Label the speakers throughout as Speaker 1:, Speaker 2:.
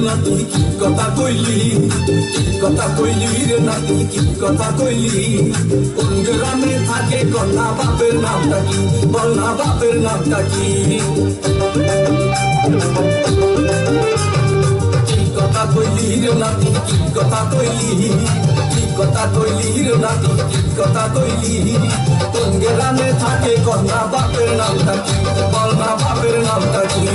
Speaker 1: নাতি কি কথা কইলি, কি কথা কইলি রে নাতি কি কথা কইলি। কোন গ্রামে থাকে কন্যা বাপের নামটা কি, বল না বাপের নামটা কি। কি কথা কইলি রে নাতি কি কথা কইলি, কি কথা কইলি রে নাতি কি কথা কইলি। কোন গ্রামে থাকে কন্যা বাপের নামটা কি, বল না বাপের নামটা কি।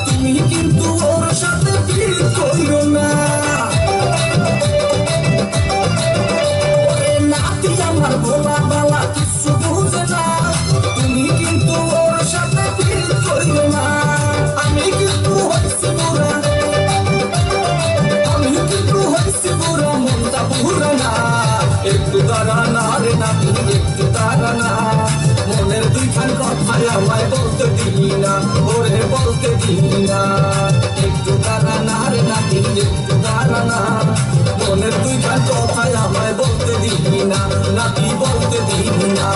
Speaker 1: তুমি কিন্তু ওর সাথে ফিল করো না, নাতি আমার ভোলা বালা কিছু বোঝে না। তুমি কিন্তু ওর সাথে ফিল করো না, আমি কিন্তু হয়েছি বুড়া, আমি কিন্তু হয়েছি বুড়া, মনটা বুড়া না। একটু দাঁড়া না রে নাতি একটু দাঁড়া না, মনের দুইখান কথাই আমায় বলতে দিই না, ওরে বলতে দিই না। একটু দাঁড়া না রে নাতি একটু দাঁড়া না, মনের দুইখান কথাই আমায় বলতে দিই না, নাতি বলতে দিই না।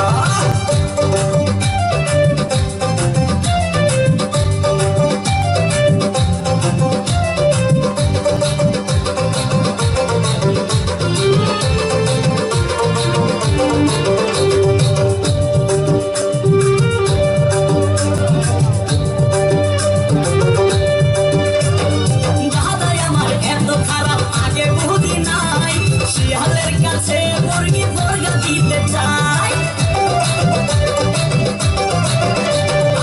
Speaker 1: শিয়ালের কাছে মুরগি মুরগা দিতে চাই,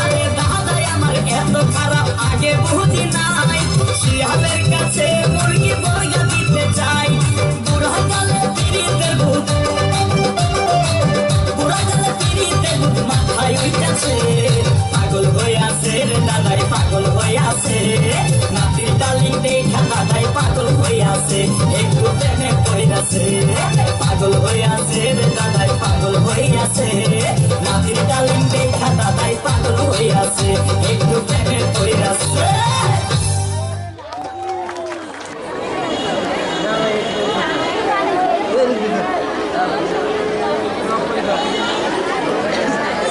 Speaker 1: আরে দাদাই আমার এত খারাপ আগে বুঝি নাই। শিয়ালের কাছে মুরগি মুরগা দিতে চাই, বুড়া কালে পিড়িতে ভূত, বুড়া কালে পিড়িতে ভূত মাথায় উঠেছে। পাগল হয়ে আছে রে দাদাই পাগল হয়ে আছে, নাতির ডালিং দেখা দাদাই পাগল হয়ে আছে, একটু প্রেমে পড়িয়াছে। পাগল হয়ে আছে রে দাদাই পাগল হয়ে আছে, নাতির ডালিং দেখা দাদাই পাগল হয়ে আছে, একটু